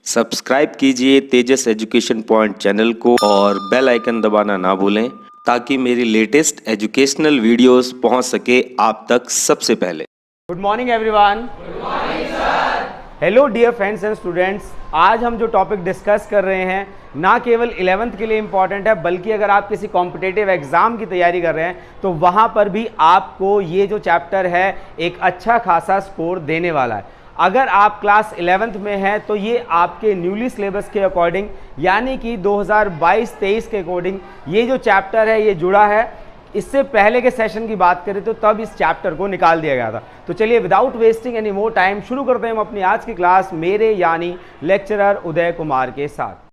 Subscribe कीजिए तेजस education point channel को और बेल आइकन दबाना ना भूलें ताकि मेरी लेटेस्ट एजुकेशनल वीडियोस पहुंच सके आप तक सबसे पहले। Good morning everyone. Hello dear friends and students. आज हम जो टॉपिक डिस्कस कर रहे हैं ना केवल 11th के लिए इम्पॉर्टेंट है, बल्कि अगर आप किसी कॉम्पिटिटिव एग्जाम की तैयारी कर रहे हैं तो वहाँ पर भी आपको ये जो चैप्टर है एक अच्छा खासा स्कोर देने वाला है। अगर आप क्लास 11th में हैं तो ये आपके न्यूली सिलेबस के अकॉर्डिंग यानी कि 2022-23 के अकॉर्डिंग ये जो चैप्टर है ये जुड़ा है। इससे पहले के सेशन की बात करें तो तब इस चैप्टर को निकाल दिया गया था। तो चलिए without wasting any more time शुरू करते हैं हम अपनी आज की क्लास मेरे यानी लेक्चरर उदय कुमार के साथ।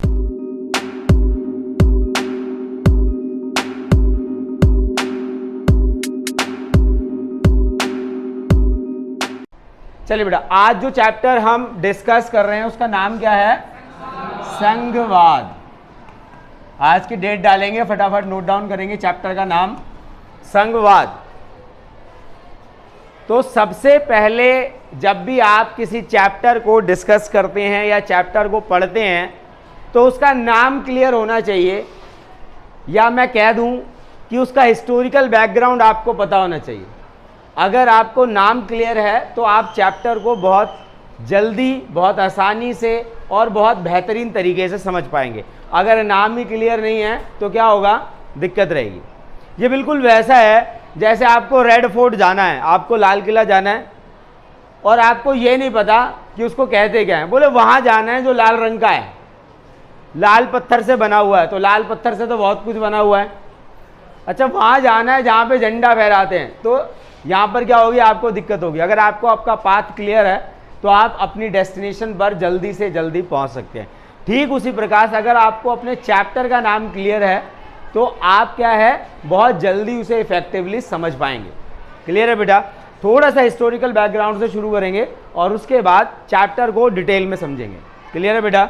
चलिए बेटा, आज जो चैप्टर हम डिस्कस कर रहे हैं उसका नाम क्या है? संघवाद। आज की डेट डालेंगे, फटाफट नोट डाउन करेंगे। चैप्टर का नाम संघवाद। तो सबसे पहले जब भी आप किसी चैप्टर को डिस्कस करते हैं या चैप्टर को पढ़ते हैं तो उसका नाम क्लियर होना चाहिए, या मैं कह दूं कि उसका हिस्टोरिकल बैकग्राउंड आपको पता होना चाहिए। अगर आपको नाम क्लियर है तो आप चैप्टर को बहुत जल्दी, बहुत आसानी से और बहुत बेहतरीन तरीके से समझ पाएंगे। अगर नाम ही क्लियर नहीं है तो क्या होगा? दिक्कत रहेगी। ये बिल्कुल वैसा है जैसे आपको रेड फोर्ट जाना है, आपको लाल किला जाना है और आपको ये नहीं पता कि उसको कहते क्या है। बोले वहाँ जाना है जो लाल रंग का है, लाल पत्थर से बना हुआ है। तो लाल पत्थर से तो बहुत कुछ बना हुआ है। अच्छा, वहाँ जाना है जहाँ पे झंडा फहराते हैं, तो यहाँ पर क्या होगी? आपको दिक्कत होगी। अगर आपको आपका पाथ क्लियर है तो आप अपनी डेस्टिनेशन पर जल्दी से जल्दी पहुँच सकते हैं। ठीक उसी प्रकार से अगर आपको अपने चैप्टर का नाम क्लियर है तो आप क्या है, बहुत जल्दी उसे इफेक्टिवली समझ पाएंगे। क्लियर है बेटा? थोड़ा सा हिस्टोरिकल बैकग्राउंड से शुरू करेंगे और उसके बाद चैप्टर को डिटेल में समझेंगे। क्लियर है बेटा?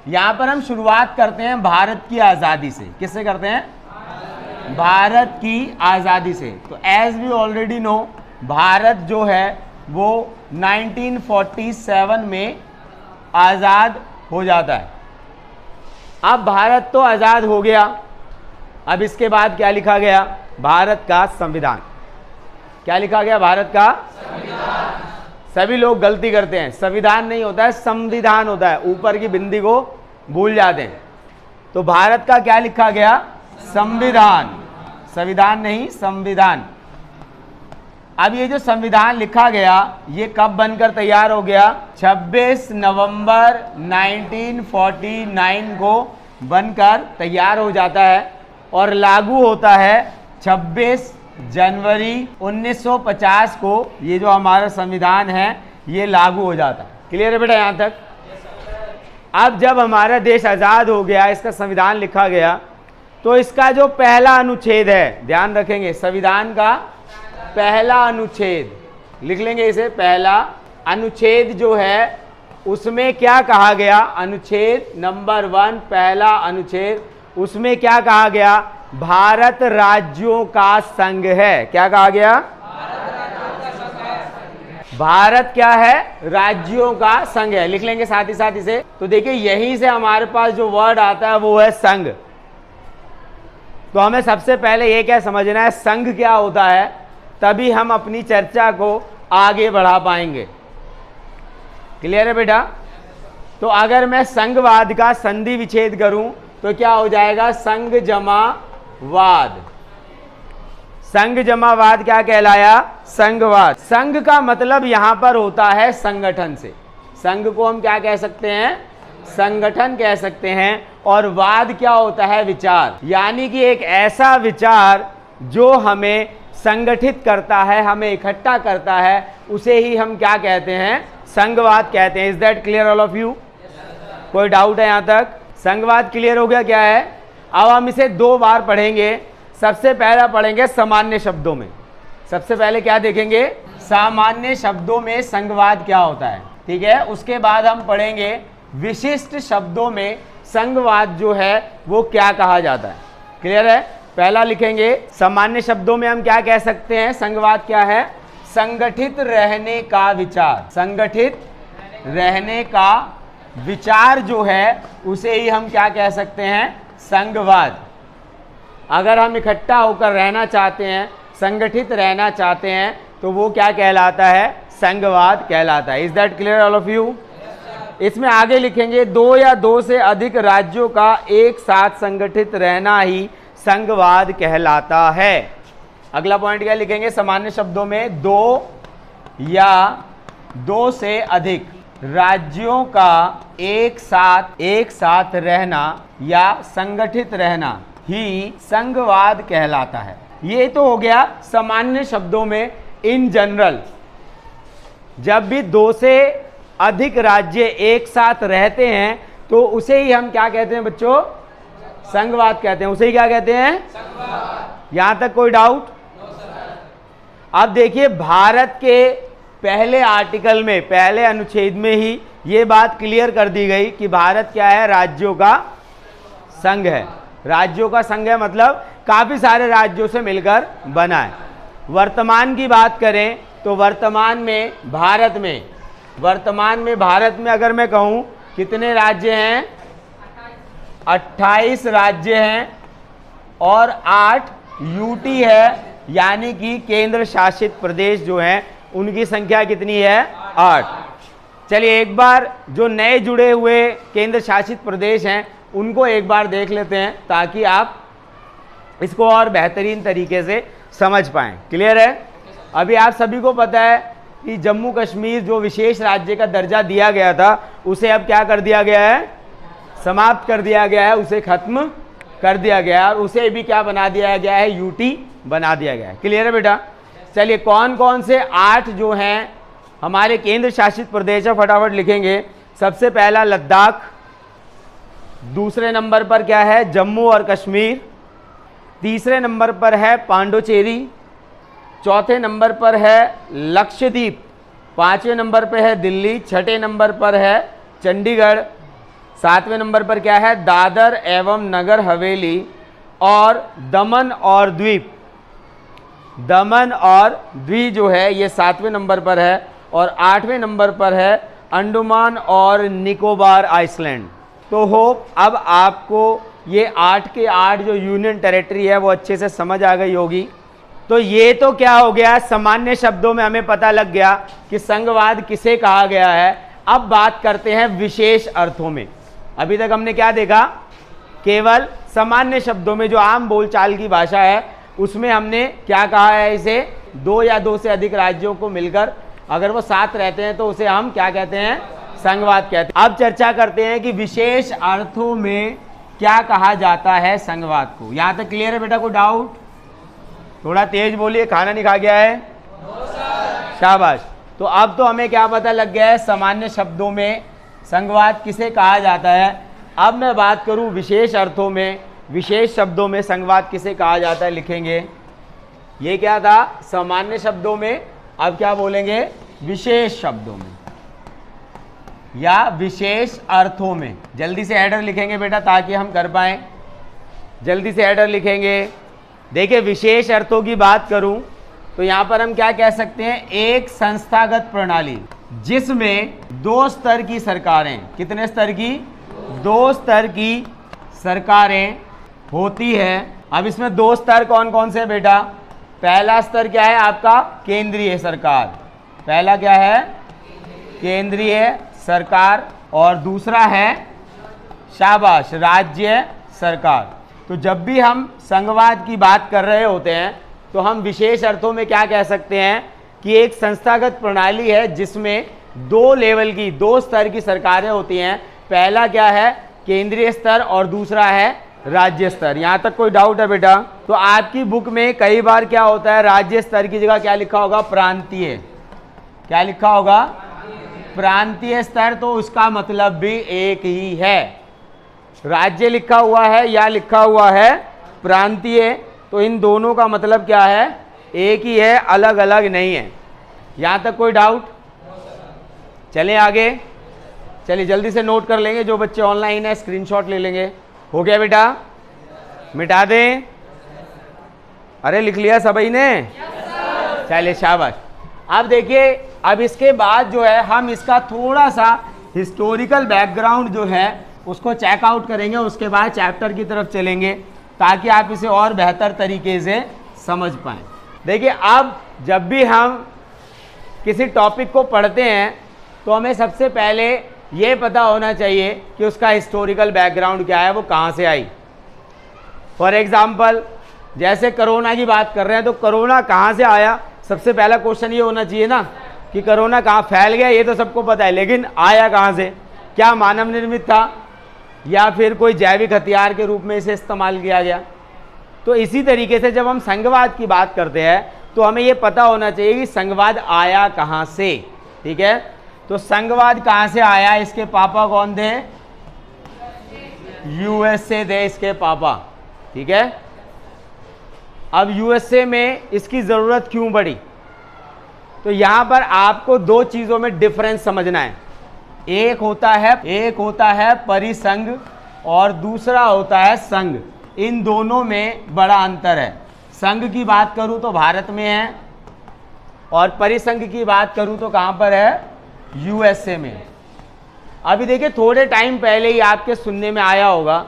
यहाँ पर हम शुरुआत करते हैं भारत की आज़ादी से। किससे करते हैं? भारत की आज़ादी से। तो as we already know, Bharat जो है वो 1947 में आज़ाद हो जाता है। अब भारत तो आज़ाद हो गया, अब इसके बाद क्या लिखा गया? भारत का संविधान। क्या लिखा गया? भारत का संविधान। सभी लोग गलती करते हैं, संविधान नहीं होता है, संविधान होता है। ऊपर की बिंदी को भूल जाते हैं। तो भारत का क्या लिखा गया? संविधान। संविधान नहीं, संविधान। अब ये जो संविधान लिखा गया ये कब बनकर तैयार हो गया? 26 नवंबर 1949 को बनकर तैयार हो जाता है और लागू होता है 26 जनवरी 1950 को। ये जो हमारा संविधान है ये लागू हो जाता है। क्लियर है बेटा यहाँ तक? अब जब हमारा देश आज़ाद हो गया, इसका संविधान लिखा गया, तो इसका जो पहला अनुच्छेद है, ध्यान रखेंगे, संविधान का पहला अनुच्छेद लिख लेंगे इसे। पहला अनुच्छेद जो है उसमें क्या कहा गया? अनुच्छेद नंबर 1, पहला अनुच्छेद, उसमें क्या कहा गया? भारत राज्यों का संघ है। क्या कहा गया? भारत क्या है? राज्यों का संघ है। लिख लेंगे साथ ही साथ इसे। तो देखिए यहीं से हमारे पास जो वर्ड आता है वो है संघ। तो हमें सबसे पहले ये क्या समझना है, संघ क्या होता है, तभी हम अपनी चर्चा को आगे बढ़ा पाएंगे। क्लियर है बेटा? तो अगर मैं संघवाद का संधि विच्छेद करूं तो क्या हो जाएगा? संघ जमा वाद। संघ जमा वाद क्या कहलाया? संघवाद। संघ का मतलब यहां पर होता है संगठन से। संघ को हम क्या कह सकते हैं? संगठन कह सकते हैं। और वाद क्या होता है? विचार। यानी कि एक ऐसा विचार जो हमें संगठित करता है, हमें इकट्ठा करता है, उसे ही हम क्या कहते हैं? संघवाद कहते हैं। Is that clear all of you? कोई डाउट है यहाँ तक? संघवाद क्लियर हो गया क्या है? अब हम इसे 2 बार पढ़ेंगे। सबसे पहला पढ़ेंगे सामान्य शब्दों में। सबसे पहले क्या देखेंगे? सामान्य शब्दों में संघवाद क्या होता है। ठीक है? उसके बाद हम पढ़ेंगे विशिष्ट शब्दों में संघवाद जो है वो क्या कहा जाता है। क्लियर है? पहला लिखेंगे सामान्य शब्दों में हम क्या कह सकते हैं? संघवाद क्या है? संगठित रहने का विचार। संगठित रहने का विचार जो है उसे ही हम क्या कह सकते हैं, संघवाद। अगर हम इकट्ठा होकर रहना चाहते हैं, संगठित रहना चाहते हैं, तो वो क्या कहलाता है, संघवाद कहलाता है। Is that clear all of you? इसमें आगे लिखेंगे 2 या 2 से अधिक राज्यों का एक साथ संगठित रहना ही संघवाद कहलाता है। अगला पॉइंट क्या लिखेंगे, सामान्य शब्दों में 2 या 2 से अधिक राज्यों का एक साथ रहना या संगठित रहना ही संघवाद कहलाता है। ये तो हो गया सामान्य शब्दों में, इन जनरल। जब भी 2 से अधिक राज्य एक साथ रहते हैं तो उसे ही हम क्या कहते हैं बच्चों, संघवाद कहते हैं। उसे ही क्या कहते हैं, संघवाद। यहां तक कोई डाउट? अब देखिए, भारत के पहले आर्टिकल में, पहले अनुच्छेद में ही ये बात क्लियर कर दी गई कि भारत क्या है, राज्यों का संघ है। राज्यों का संघ है मतलब काफी सारे राज्यों से मिलकर बना है। वर्तमान की बात करें तो वर्तमान में भारत में अगर मैं कहूं कितने राज्य हैं, 28 राज्य हैं और 8 यूटी है, यानी कि केंद्र शासित प्रदेश जो हैं उनकी संख्या कितनी है, 8। चलिए एक बार जो नए जुड़े हुए केंद्र शासित प्रदेश हैं उनको एक बार देख लेते हैं ताकि आप इसको और बेहतरीन तरीके से समझ पाएं। क्लियर है? अभी आप सभी को पता है कि जम्मू कश्मीर जो विशेष राज्य का दर्जा दिया गया था उसे अब क्या कर दिया गया है, समाप्त कर दिया गया है, उसे खत्म कर दिया गया है और उसे भी क्या बना दिया गया है, यूटी बना दिया गया है। क्लियर है बेटा? चलिए कौन कौन से 8 जो हैं हमारे केंद्र शासित प्रदेश है फटाफट लिखेंगे। सबसे पहला लद्दाख, दूसरे नंबर पर क्या है, जम्मू और कश्मीर, तीसरे नंबर पर है पांडुचेरी, चौथे नंबर पर है लक्षद्वीप, पांचवें नंबर पर है दिल्ली, छठे नंबर पर है चंडीगढ़, सातवें नंबर पर क्या है, दादर एवं नगर हवेली और दमन और द्वीप। दमन और द्वीप जो है ये 7वें नंबर पर है और 8वें नंबर पर है अंडमान और निकोबार आइसलैंड। तो होप अब आपको ये 8 के 8 जो यूनियन टेरिटरी है वो अच्छे से समझ आ गई होगी। तो ये तो क्या हो गया, सामान्य शब्दों में हमें पता लग गया कि संघवाद किसे कहा गया है। अब बात करते हैं विशेष अर्थों में। अभी तक हमने क्या देखा, केवल सामान्य शब्दों में जो आम बोलचाल की भाषा है उसमें हमने क्या कहा है, इसे 2 या 2 से अधिक राज्यों को मिलकर अगर वो साथ रहते हैं तो उसे हम क्या कहते हैं, संघवाद कहते हैं। अब चर्चा करते हैं कि विशेष अर्थों में क्या कहा जाता है संघवाद को। यहां तक क्लियर है बेटा? कोई डाउट? थोड़ा तेज बोलिए, खाना नहीं खा गया है? शाबाश। तो अब तो हमें क्या पता लग गया है, सामान्य शब्दों में संघवाद किसे कहा जाता है। अब मैं बात करूं विशेष अर्थों में, विशेष शब्दों में संघवाद किसे कहा जाता है, लिखेंगे। ये क्या था, सामान्य शब्दों में, अब क्या बोलेंगे, विशेष शब्दों में या विशेष अर्थों में। जल्दी से हेडर लिखेंगे बेटा ताकि हम कर पाएं। जल्दी से हेडर लिखेंगे। देखिए विशेष अर्थों की बात करूं तो यहां पर हम क्या कह सकते हैं, एक संस्थागत प्रणाली जिसमें 2 स्तर की सरकारें, कितने स्तर की, 2 स्तर की सरकारें होती है। अब इसमें 2 स्तर कौन कौन से बेटा, पहला स्तर क्या है आपका, केंद्रीय सरकार, पहला क्या है, केंद्रीय सरकार, और दूसरा है शाबाश राज्य सरकार। तो जब भी हम संघवाद की बात कर रहे होते हैं तो हम विशेष अर्थों में क्या कह सकते हैं कि एक संस्थागत प्रणाली है जिसमें 2 लेवल की, 2 स्तर की सरकारें होती हैं। पहला क्या है, केंद्रीय स्तर, और दूसरा है राज्य स्तर। यहां तक कोई डाउट है बेटा? तो आपकी बुक में कई बार क्या होता है, राज्य स्तर की जगह क्या लिखा होगा, प्रांतीय। क्या लिखा होगा, प्रांतीय स्तर। तो उसका मतलब भी एक ही है, राज्य लिखा हुआ है या लिखा हुआ है प्रांतीय, तो इन दोनों का मतलब क्या है, एक ही है, अलग अलग नहीं है। यहां तक कोई डाउट? चलें आगे। चलिए जल्दी से नोट कर लेंगे, जो बच्चे ऑनलाइन है स्क्रीनशॉट ले लेंगे। हो गया बेटा? मिटा दें? अरे लिख लिया सभी ने? चलिए शाबाश। अब देखिए, अब इसके बाद जो है हम इसका थोड़ा सा हिस्टोरिकल बैकग्राउंड जो है उसको चेकआउट करेंगे, उसके बाद चैप्टर की तरफ चलेंगे ताकि आप इसे और बेहतर तरीके से समझ पाएँ। देखिए, अब जब भी हम किसी टॉपिक को पढ़ते हैं तो हमें सबसे पहले ये पता होना चाहिए कि उसका हिस्टोरिकल बैकग्राउंड क्या है, वो कहाँ से आई। फॉर एग्जाम्पल, जैसे कोरोना की बात कर रहे हैं तो कोरोना कहाँ से आया, सबसे पहला क्वेश्चन ये होना चाहिए ना कि कोरोना कहाँ फैल गया, ये तो सबको पता है, लेकिन आया कहाँ से, क्या मानव निर्मित था या फिर कोई जैविक हथियार के रूप में इसे इस्तेमाल किया गया। तो इसी तरीके से जब हम संघवाद की बात करते हैं तो हमें ये पता होना चाहिए कि संघवाद आया कहाँ से। ठीक है, तो संघवाद कहाँ से आया, इसके पापा कौन थे, यूएसए थे इसके पापा। ठीक है, अब यूएसए में इसकी ज़रूरत क्यों पड़ी, तो यहाँ पर आपको दो चीज़ों में डिफरेंस समझना है। एक होता है परिसंघ और दूसरा होता है संघ। इन दोनों में बड़ा अंतर है। संघ की बात करूँ तो भारत में है और परिसंघ की बात करूँ तो कहाँ पर है, यूएसए में। अभी देखिए, थोड़े टाइम पहले ही आपके सुनने में आया होगा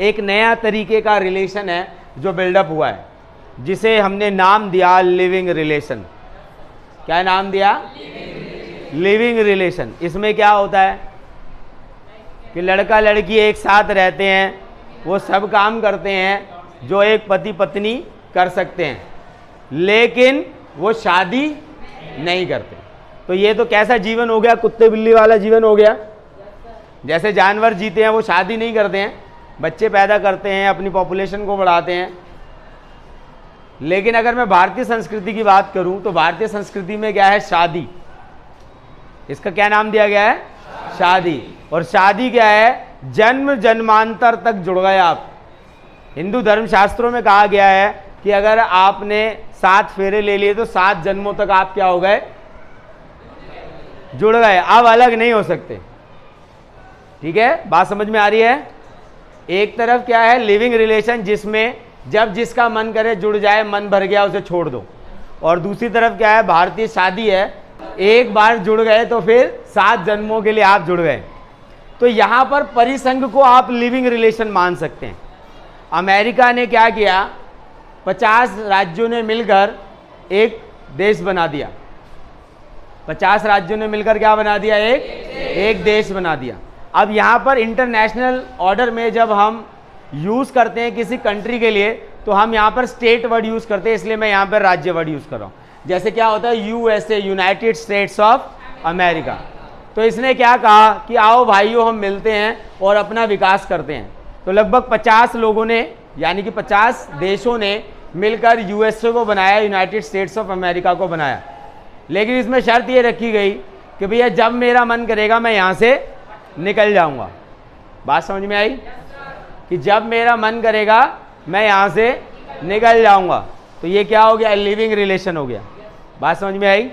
एक नया तरीके का रिलेशन है जो बिल्डअप हुआ है, जिसे हमने नाम दिया लिविंग रिलेशन। क्या नाम दिया, लिविंग रिलेशन। इसमें क्या होता है कि लड़का लड़की एक साथ रहते हैं, वो सब काम करते हैं जो एक पति पत्नी कर सकते हैं, लेकिन वो शादी नहीं करते। तो ये तो कैसा जीवन हो गया, कुत्ते बिल्ली वाला जीवन हो गया। जैसे जानवर जीते हैं, वो शादी नहीं करते हैं, बच्चे पैदा करते हैं, अपनी पॉपुलेशन को बढ़ाते हैं। लेकिन अगर मैं भारतीय संस्कृति की बात करूं तो भारतीय संस्कृति में क्या है, शादी। इसका क्या नाम दिया गया है, शादी। और शादी क्या है, जन्म जन्मांतर तक जुड़ गए आप। हिंदू धर्मशास्त्रों में कहा गया है कि अगर आपने 7 फेरे ले लिए तो 7 जन्मों तक आप क्या हो गए, जुड़ गए, अब अलग नहीं हो सकते। ठीक है, बात समझ में आ रही है। एक तरफ क्या है, लिविंग रिलेशन, जिसमें जब जिसका मन करे जुड़ जाए, मन भर गया उसे छोड़ दो। और दूसरी तरफ क्या है, भारतीय शादी है, एक बार जुड़ गए तो फिर 7 जन्मों के लिए आप जुड़ गए। तो यहाँ पर परिसंघ को आप लिविंग रिलेशन मान सकते हैं। अमेरिका ने क्या किया, 50 राज्यों ने मिलकर एक देश बना दिया। 50 राज्यों ने मिलकर क्या बना दिया, एक देश बना दिया। अब यहाँ पर इंटरनेशनल ऑर्डर में जब हम यूज़ करते हैं किसी कंट्री के लिए तो हम यहाँ पर स्टेट वर्ड यूज़ करते हैं, इसलिए मैं यहाँ पर राज्य वर्ड यूज़ कर रहा हूँ। जैसे क्या होता है, USA, United states of America. तो इसने क्या कहा कि आओ भाइयों, हम मिलते हैं और अपना विकास करते हैं। तो लगभग 50 लोगों ने, यानी कि 50 देशों ने मिलकर यूएसए को बनाया, यूनाइटेड स्टेट्स ऑफ अमेरिका को बनाया। लेकिन इसमें शर्त ये रखी गई कि भैया जब मेरा मन करेगा मैं यहाँ से निकल जाऊँगा। बात समझ में आई कि जब मेरा मन करेगा मैं यहाँ से निकल जाऊँगा। तो ये क्या हो गया, लिविंग रिलेशन हो गया। बात समझ में आई।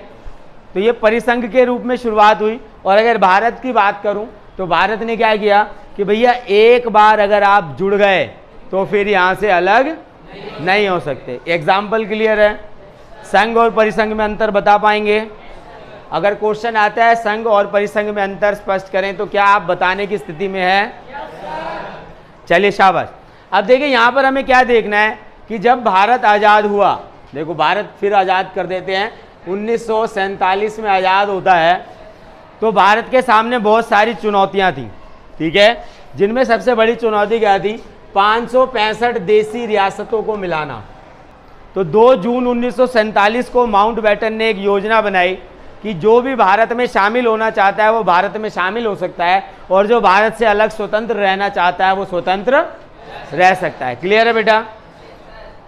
तो ये परिसंघ के रूप में शुरुआत हुई। और अगर भारत की बात करूं तो भारत ने क्या किया कि भैया एक बार अगर आप जुड़ गए तो फिर यहाँ से अलग नहीं हो सकते। एग्जाम्पल क्लियर है। संघ और परिसंघ में अंतर बता पाएंगे? अगर क्वेश्चन आता है संघ और परिसंघ में अंतर स्पष्ट करें तो क्या आप बताने की स्थिति में है? चलिए शाबाश। अब देखिए यहाँ पर हमें क्या देखना है कि जब भारत आज़ाद हुआ, देखो भारत फिर आज़ाद कर देते हैं, 1947 में आज़ाद होता है, तो भारत के सामने बहुत सारी चुनौतियाँ थी। ठीक है, जिनमें सबसे बड़ी चुनौती क्या थी? 565 देसी रियासतों को मिलाना। तो 2 जून 1947 को माउंटबेटन ने एक योजना बनाई कि जो भी भारत में शामिल होना चाहता है वो भारत में शामिल हो सकता है, और जो भारत से अलग स्वतंत्र रहना चाहता है वो स्वतंत्र रह सकता है। क्लियर है बेटा?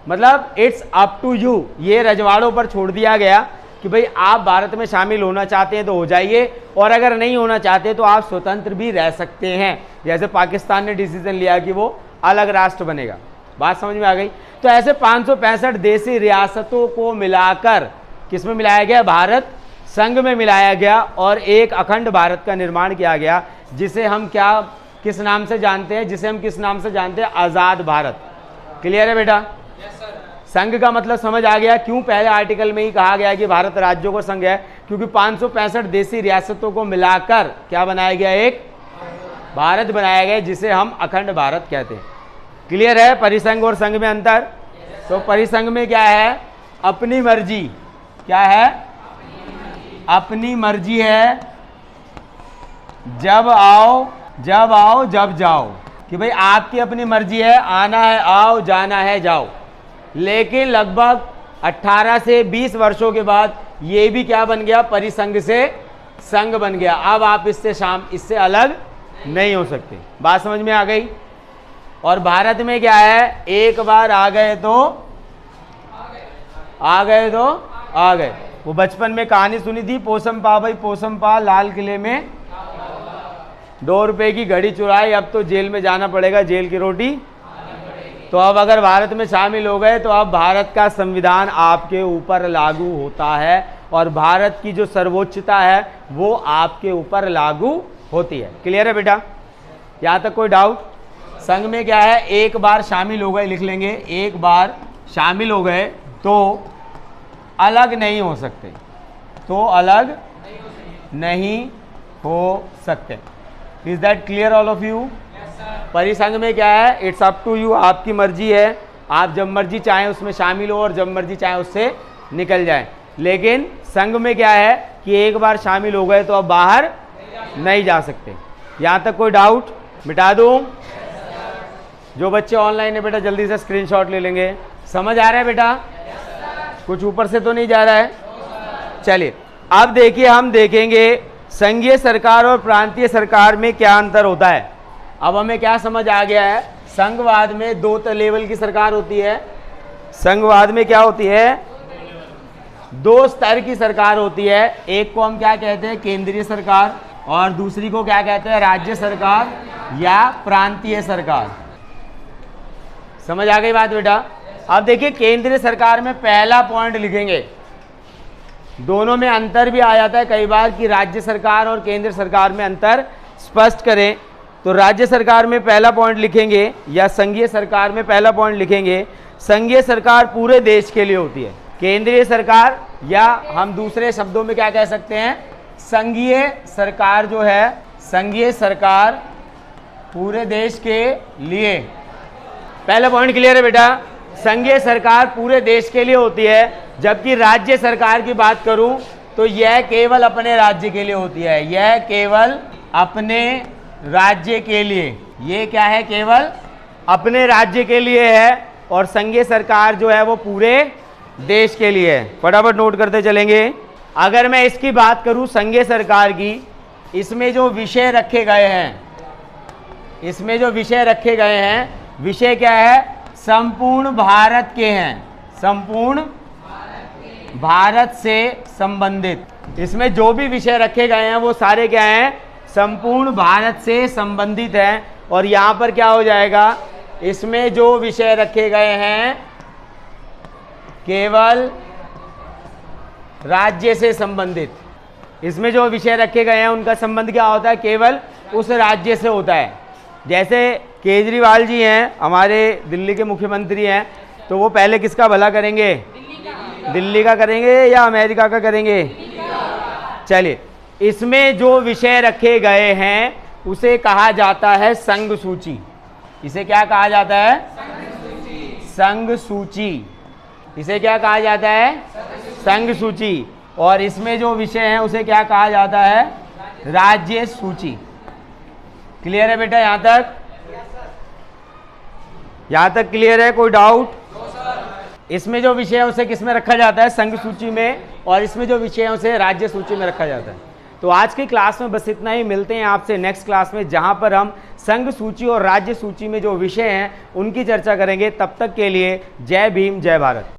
मतलब इट्स अप टू यू, ये रजवाड़ों पर छोड़ दिया गया कि भाई आप भारत में शामिल होना चाहते हैं तो हो जाइए, और अगर नहीं होना चाहते तो आप स्वतंत्र भी रह सकते हैं। जैसे पाकिस्तान ने डिसीजन लिया कि वो अलग राष्ट्र बनेगा। बात समझ में आ गई? तो ऐसे 565 देसी रियासतों को मिलाकर किस में मिलाया गया? भारत संघ में मिलाया गया, और एक अखंड भारत का निर्माण किया गया, जिसे हम किस नाम से जानते हैं? जिसे हम किस नाम से जानते हैं? आज़ाद भारत। क्लियर है बेटा? संघ का मतलब समझ आ गया क्यों पहले आर्टिकल में ही कहा गया कि भारत राज्यों का संघ है, क्योंकि 565 देशी रियासतों को मिलाकर क्या बनाया गया, एक भारत बनाया गया जिसे हम अखंड भारत कहते हैं। क्लियर है परिसंघ और संघ में अंतर? तो परिसंघ में क्या है, अपनी मर्जी, क्या है, अपनी मर्जी है, जब आओ जब जाओ, कि भाई आपकी अपनी मर्जी है, आना है आओ, जाना है जाओ। लेकिन लगभग 18 से 20 वर्षों के बाद ये भी क्या बन गया, परिसंघ से संघ बन गया। अब आप इससे अलग नहीं हो सकते। बात समझ में आ गई? और भारत में क्या है, एक बार आ गए तो आ गए। वो बचपन में कहानी सुनी थी, पोसम पा भाई पोसम पा, लाल किले में 2 रुपए की घड़ी चुराई, अब तो जेल में जाना पड़ेगा, जेल की रोटी। तो अब अगर भारत में शामिल हो गए तो अब भारत का संविधान आपके ऊपर लागू होता है और भारत की जो सर्वोच्चता है वो आपके ऊपर लागू होती है। क्लियर है बेटा? यहाँ तक कोई डाउट? संघ में क्या है, एक बार शामिल हो गए, लिख लेंगे, एक बार शामिल हो गए तो अलग नहीं हो सकते, तो अलग नहीं हो सकते। Is that clear all of you? परिसंघ में क्या है, इट्स अप टू यू, आपकी मर्जी है, आप जब मर्जी चाहें उसमें शामिल हो और जब मर्जी चाहें उससे निकल जाएं। लेकिन संघ में क्या है कि एक बार शामिल हो गए तो अब बाहर नहीं जा सकते। यहाँ तक कोई डाउट? मिटा दूं? जो बच्चे ऑनलाइन है बेटा जल्दी से स्क्रीनशॉट ले लेंगे। समझ आ रहा है बेटा? कुछ ऊपर से तो नहीं जा रहा है? चलिए अब देखिए, हम देखेंगे संघीय सरकार और प्रांतीय सरकार में क्या अंतर होता है। अब हमें क्या समझ आ गया है, संघवाद में 2 लेवल की सरकार होती है। संघवाद में क्या होती है, 2 स्तर की सरकार होती है। एक को हम क्या कहते हैं, केंद्रीय सरकार, और दूसरी को क्या कहते हैं, राज्य सरकार या प्रांतीय सरकार। समझ आ गई बात बेटा? अब देखिए केंद्रीय सरकार में पहला पॉइंट लिखेंगे, दोनों में अंतर भी आ जाता है कई बार कि राज्य सरकार और केंद्र सरकार में अंतर स्पष्ट करें। तो राज्य सरकार में पहला पॉइंट लिखेंगे या संघीय सरकार में पहला पॉइंट लिखेंगे, संघीय सरकार पूरे देश के लिए होती है। केंद्रीय सरकार, या हम दूसरे शब्दों में क्या कह सकते हैं, संघीय सरकार जो है, संघीय सरकार पूरे देश के लिए। पहला पॉइंट क्लियर है बेटा? संघीय सरकार पूरे देश के लिए होती है, जबकि राज्य सरकार की बात करूं तो यह केवल अपने राज्य के लिए होती है। यह केवल अपने राज्य के लिए, ये क्या है, केवल अपने राज्य के लिए है, और संघीय सरकार जो है वो पूरे देश के लिए है। फटाफट नोट करते चलेंगे। अगर मैं इसकी बात करूं संघीय सरकार की, इसमें जो विषय रखे गए हैं, इसमें जो विषय रखे गए हैं, विषय क्या है, संपूर्ण भारत के हैं, संपूर्ण भारत से संबंधित। इसमें जो भी विषय रखे गए हैं वो सारे क्या हैं, संपूर्ण भारत से संबंधित हैं। और यहाँ पर क्या हो जाएगा, इसमें जो विषय रखे गए हैं केवल राज्य से संबंधित। इसमें जो विषय रखे गए हैं उनका संबंध क्या होता है, केवल उस राज्य से होता है। जैसे केजरीवाल जी हैं, हमारे दिल्ली के मुख्यमंत्री हैं, तो वो पहले किसका भला करेंगे, दिल्ली का करेंगे या अमेरिका का करेंगे? चलिए, इसमें जो विषय रखे गए हैं उसे कहा जाता है संघ सूची। इसे क्या कहा जाता है, संघ सूची। इसे क्या कहा जाता है, संघ सूची। और इसमें जो विषय हैं उसे क्या कहा जाता है, राज्य सूची। क्लियर है बेटा? यहाँ तक, यहाँ तक क्लियर है? कोई डाउट? इसमें जो विषय है उसे किस में रखा जाता है, संघ सूची में, और इसमें जो विषय है उसे राज्य सूची में रखा जाता है। तो आज की क्लास में बस इतना ही। मिलते हैं आपसे नेक्स्ट क्लास में, जहां पर हम संघ सूची और राज्य सूची में जो विषय हैं उनकी चर्चा करेंगे। तब तक के लिए जय भीम, जय भारत।